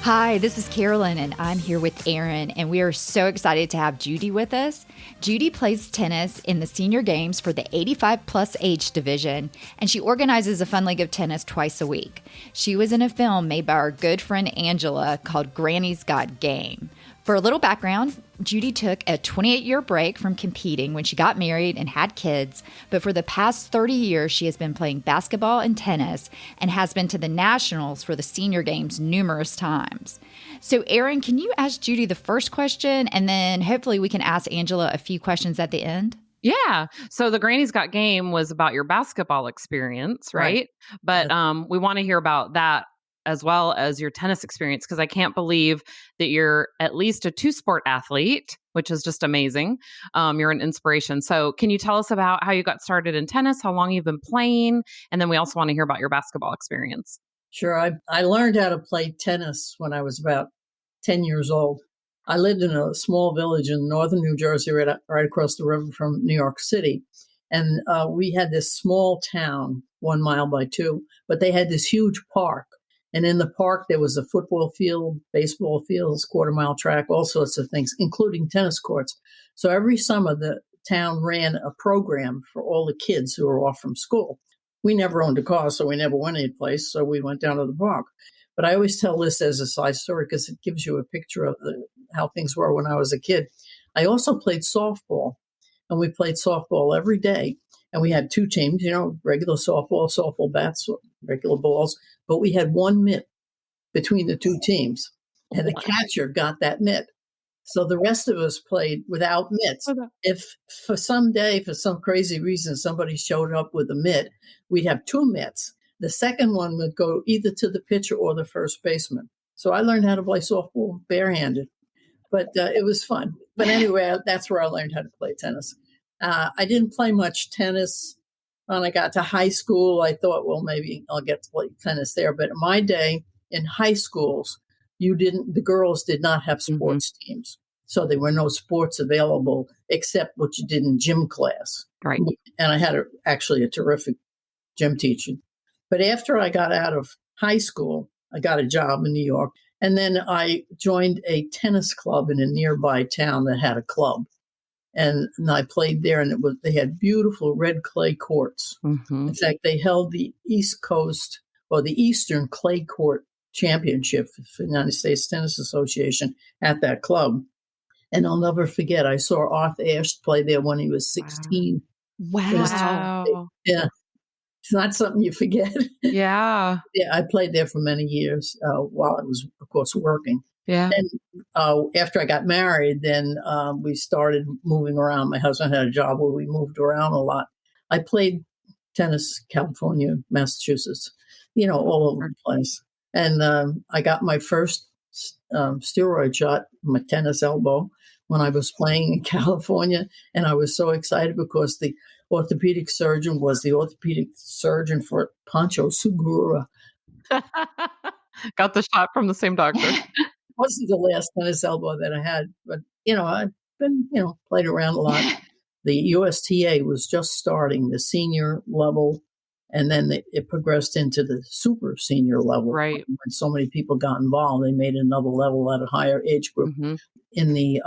Hi, this is Carolyn, and I'm here with Aaron, and we are so excited to have Judy with us. Judy plays tennis in the senior games for the 85 plus age division, and she organizes a fun league of tennis twice a week. She was in a film made by our good friend Angela called Granny's Got Game. For a little background, Judy took a 28-year break from competing when she got married and had kids, but for the past 30 years, she has been playing basketball and tennis and has been to the nationals for the senior games numerous times. So, Aaron, can you ask Judy the first question, and then hopefully we can ask Angela a few questions at the end? Yeah. So the Granny's Got Game was about your basketball experience, right? But we want to hear about that as well as your tennis experience, because I can't believe that you're at least a two-sport athlete, which is just amazing. You're an inspiration. So can you tell us about how you got started in tennis, how long you've been playing, and then we also want to hear about your basketball experience. Sure. I learned how to play tennis when I was about 10 years old. I lived in a small village in northern New Jersey, right across the river from New York City. And we had this small town, 1 mile by 2, but they had this huge park. And in the park, there was a football field, baseball fields, quarter-mile track, all sorts of things, including tennis courts. So every summer, the town ran a program for all the kids who were off from school. We never owned a car, so we never went anyplace, so we went down to the park. But I always tell this as a side story because it gives you a picture of how things were when I was a kid. I also played softball, and we played softball every day. And we had 2 teams, regular softball bats, regular balls. But we had 1 mitt between the 2 teams, and the catcher got that mitt. So the rest of us played without mitts. If for some crazy reason, somebody showed up with a mitt, we'd have 2 mitts. The second one would go either to the pitcher or the first baseman. So I learned how to play softball barehanded, but it was fun. But anyway, that's where I learned how to play tennis. I didn't play much tennis. When I got to high school, I thought, well, maybe I'll get to play tennis there. But in my day, in high schools, the girls did not have sports teams. So there were no sports available except what you did in gym class. Right. And I had actually a terrific gym teacher. But after I got out of high school, I got a job in New York. And then I joined a tennis club in a nearby town that had a club. And I played there, and they had beautiful red clay courts. Mm-hmm. In fact, they held the East Coast or the Eastern Clay Court Championship for the United States Tennis Association at that club. And I'll never forget, I saw Arthur Ashe play there when he was 16. Wow. Yeah. It's not something you forget. Yeah. Yeah, I played there for many years while I was, of course, working. Yeah. And after I got married, then we started moving around. My husband had a job where we moved around a lot. I played tennis, California, Massachusetts, all over the place. And I got my first steroid shot, my tennis elbow, when I was playing in California. And I was so excited because the orthopedic surgeon was the orthopedic surgeon for Pancho Segura. Got the shot from the same doctor. Wasn't the last tennis elbow that I had, but I've been played around a lot. The USTA was just starting the senior level, and then it progressed into the super senior level. Right. When so many people got involved, they made another level at a higher age group. Mm-hmm. In the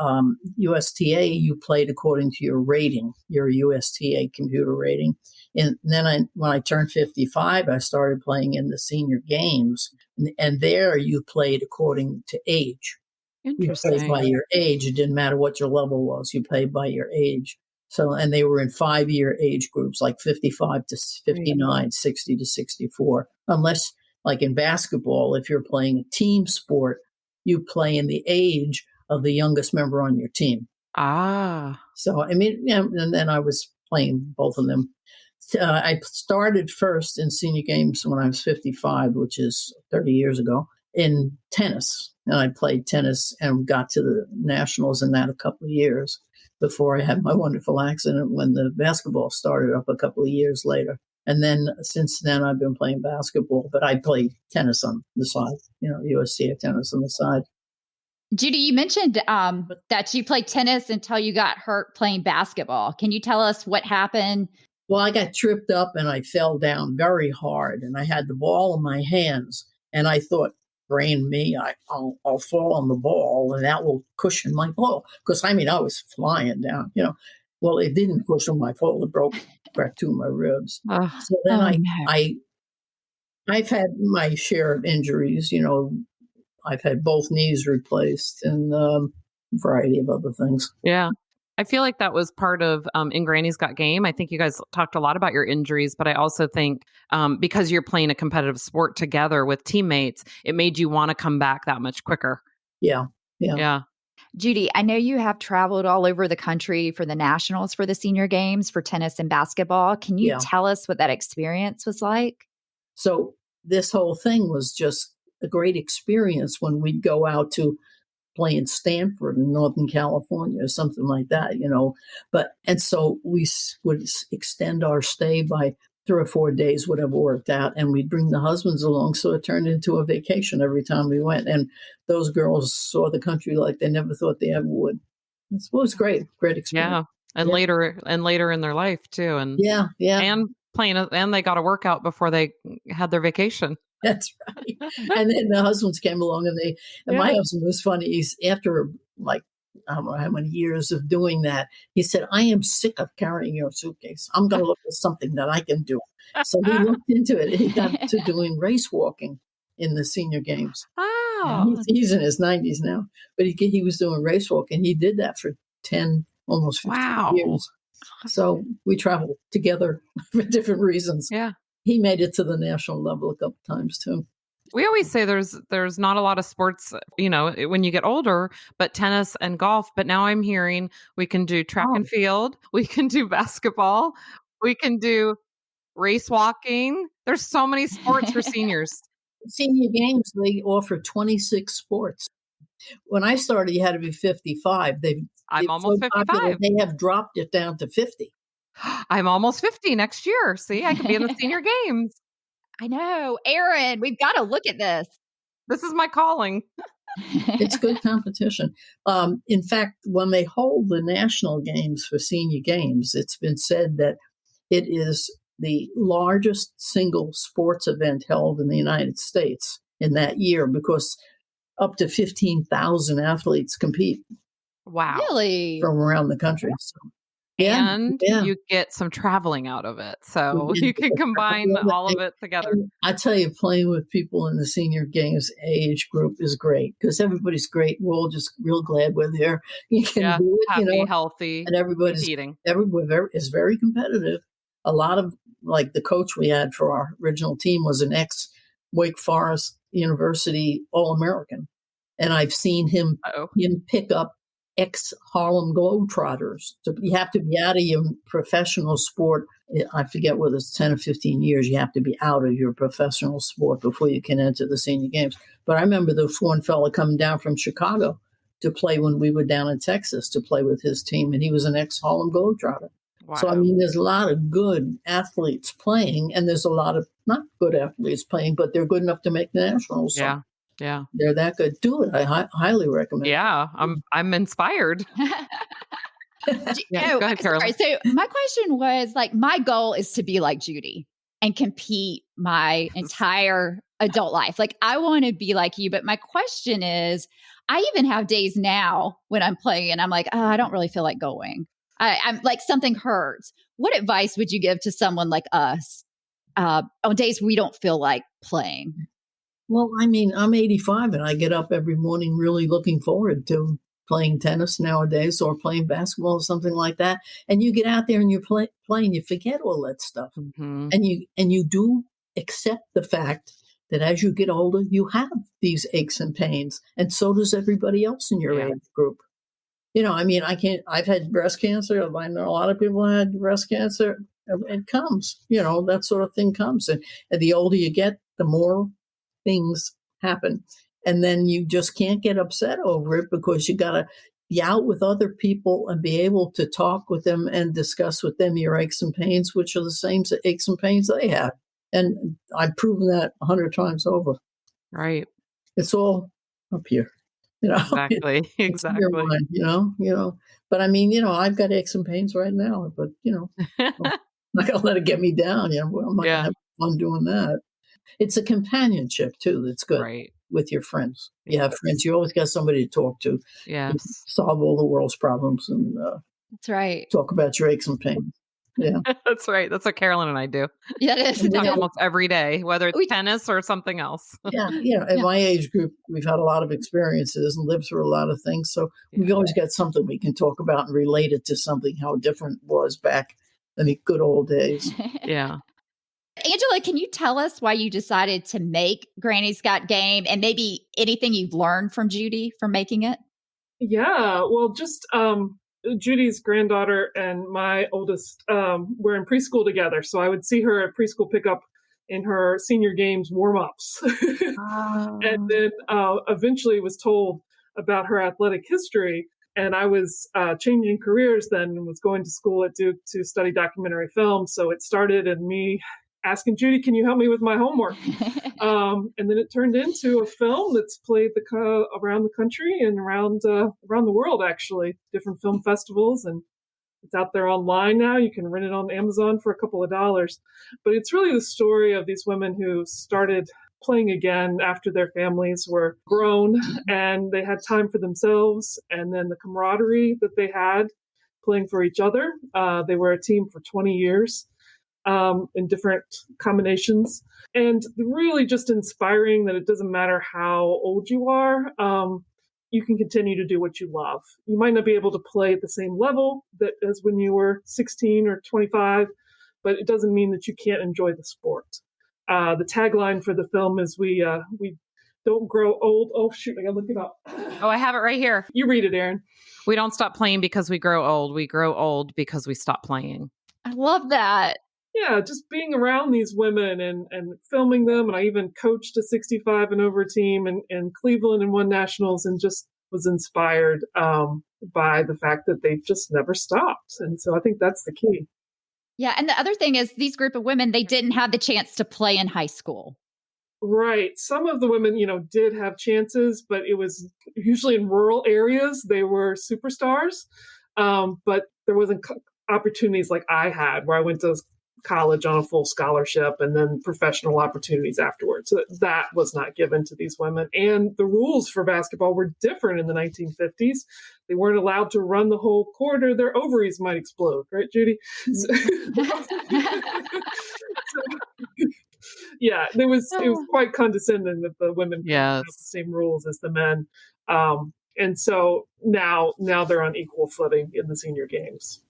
USTA, you played according to your rating, your USTA computer rating. And then when I turned 55, I started playing in the senior games. And there you played according to age. Interesting. You played by your age. It didn't matter what your level was. You played by your age. So, and they were in 5-year age groups, like 55 to 59, 60 to 64. Unless, like in basketball, if you're playing a team sport, you play in the age of the youngest member on your team. So, and then I was playing both of them. I started first in senior games when I was 55, which is 30 years ago, in tennis. And I played tennis and got to the nationals in that a couple of years before I had my wonderful accident when the basketball started up a couple of years later. And then since then, I've been playing basketball, but I played tennis on the side, USTA tennis on the side. Judy, you mentioned that you played tennis until you got hurt playing basketball. Can you tell us what happened? Well, I got tripped up and I fell down very hard, and I had the ball in my hands, and I thought, brain me, I'll fall on the ball and that will cushion my fall. Because I mean, I was flying down, Well, it didn't cushion my fall; it broke back two of my ribs. Ugh. So then Oh, no. I've had my share of injuries. I've had both knees replaced and a variety of other things. Yeah. I feel like that was part of in Granny's Got Game. I think you guys talked a lot about your injuries, but I also think because you're playing a competitive sport together with teammates, it made you want to come back that much quicker. Yeah. Yeah. Judy, I know you have traveled all over the country for the nationals for the senior games for tennis and basketball. Can you Yeah. tell us what that experience was like? So this whole thing was just a great experience when we'd go out to play in Stanford in Northern California or something like that, And so we would extend our stay by 3 or 4 days, whatever worked out, and we'd bring the husbands along. So it turned into a vacation every time we went. And those girls saw the country like they never thought they ever would. It was great experience. Yeah. And later in their life too. And Yeah. and and they got a workout before they had their vacation. That's right. And then the husbands came along and my husband was funny. He's after like, I don't know how many years of doing that. He said, I am sick of carrying your suitcase. I'm going to look at something that I can do. So he looked into it. He got to doing race walking in the senior games. Oh. He's in his 90s now, but he was doing race walking. He did that for 10, almost 15 years. So we traveled together for different reasons. Yeah. He made it to the national level a couple times too. We always say there's not a lot of sports, when you get older, but tennis and golf. But now I'm hearing we can do track and field, we can do basketball, we can do race walking. There's so many sports for seniors. Senior games, they offer 26 sports. When I started, you had to be 55. I'm almost 55. They have dropped it down to 50. I'm almost 50 next year. See, I could be in the senior games. I know. Aaron, we've got to look at this. This is my calling. It's good competition. In fact, when they hold the national games for senior games, it's been said that it is the largest single sports event held in the United States in that year because up to 15,000 athletes compete. Wow. Really? From around the country. So, and you get some traveling out of it. So you can combine all of it together. And I tell you, playing with people in the senior games age group is great because everybody's great. We're all just real glad we're there. You can do it, happy, healthy, and everybody is very competitive. A lot of, like, the coach we had for our original team was an ex-Wake Forest University All-American. And I've seen him pick up ex-Harlem Globetrotters. So you have to be out of your professional sport. I forget whether it's 10 or 15 years. You have to be out of your professional sport before you can enter the senior games. But I remember this one fella coming down from Chicago to play when we were down in Texas to play with his team. And he was an ex-Harlem Globetrotter. Wow. So, I mean, there's a lot of good athletes playing, and there's a lot of not good athletes playing, but they're good enough to make the nationals. So yeah. They're that good. Do it. I highly recommend it. Yeah, I'm inspired. Go ahead, Caroline. So my question was, like, my goal is to be like Judy and compete my entire adult life. Like, I want to be like you, but my question is, I even have days now when I'm playing and I'm like, oh, I don't really feel like going. I'm like, something hurts. What advice would you give to someone like us on days we don't feel like playing? Well, I mean, I'm 85 and I get up every morning really looking forward to playing tennis nowadays or playing basketball or something like that. And you get out there and you're playing, you forget all that stuff. Mm-hmm. And you do accept the fact that as you get older, you have these aches and pains. And so does everybody else in your age group. I mean, I've had breast cancer. I know a lot of people had breast cancer. It comes, that sort of thing comes. And the older you get, the more things happen. And then you just can't get upset over it because you got to be out with other people and be able to talk with them and discuss with them your aches and pains, which are the same aches and pains they have. And I've proven that 100 times over. Right. It's all up here. Exactly. Mind, But I mean, I've got aches and pains right now, but I'm not gonna let it get me down. I'm not gonna have fun doing that. It's a companionship too that's good. Right. with your friends. You have friends. You always got somebody to talk to. Yes. Solve all the world's problems and That's right. talk about your aches and pains. Yeah. That's right. That's what Carolyn and I do. Yeah, it is. We talk almost every day, whether it's We- tennis or something else. Yeah. In my age group, we've had a lot of experiences and lived through a lot of things. So we've always got something we can talk about and relate it to something, how different it was back in the good old days. Yeah. Angela, can you tell us why you decided to make Granny's Got Game and maybe anything you've learned from Judy from making it? Yeah, well, just Judy's granddaughter and my oldest were in preschool together. So I would see her at preschool pickup in her senior games warm-ups. And then eventually was told about her athletic history. And I was changing careers then and was going to school at Duke to study documentary film. So it started in me asking Judy, can you help me with my homework? And then it turned into a film that's played around the country and around the world, actually, different film festivals. And it's out there online now. You can rent it on Amazon for a couple of dollars. But it's really the story of these women who started playing again after their families were grown and they had time for themselves. And then the camaraderie that they had playing for each other. They were a team for 20 years. In different combinations, and really just inspiring that it doesn't matter how old you are, you can continue to do what you love. You might not be able to play at the same level as when you were 16 or 25, but it doesn't mean that you can't enjoy the sport. The tagline for the film is we don't grow old. Oh, shoot, I gotta look it up. Oh, I have it right here. You read it, Erin. We don't stop playing because we grow old. We grow old because we stop playing. I love that. Yeah, just being around these women and filming them. And I even coached a 65 and over team in Cleveland and won nationals and just was inspired by the fact that they've just never stopped. And so I think that's the key. Yeah. And the other thing is these group of women, they didn't have the chance to play in high school. Right. Some of the women, did have chances, but it was usually in rural areas. They were superstars. But there wasn't opportunities like I had where I went to college on a full scholarship and then professional opportunities afterwards. So that was not given to these women. And the rules for basketball were different in the 1950s. They weren't allowed to run the whole court or their ovaries might explode. Right, Judy? Yeah, it was quite condescending that the women have the same rules as the men. And so now they're on equal footing in the senior games.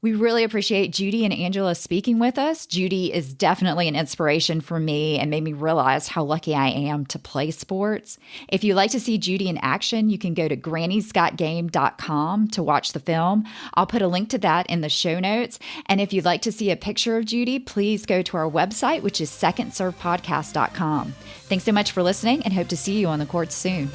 We really appreciate Judy and Angela speaking with us. Judy is definitely an inspiration for me and made me realize how lucky I am to play sports. If you'd like to see Judy in action, you can go to grannysgotgame.com to watch the film. I'll put a link to that in the show notes. And if you'd like to see a picture of Judy, please go to our website, which is secondservepodcast.com. Thanks so much for listening and hope to see you on the courts soon.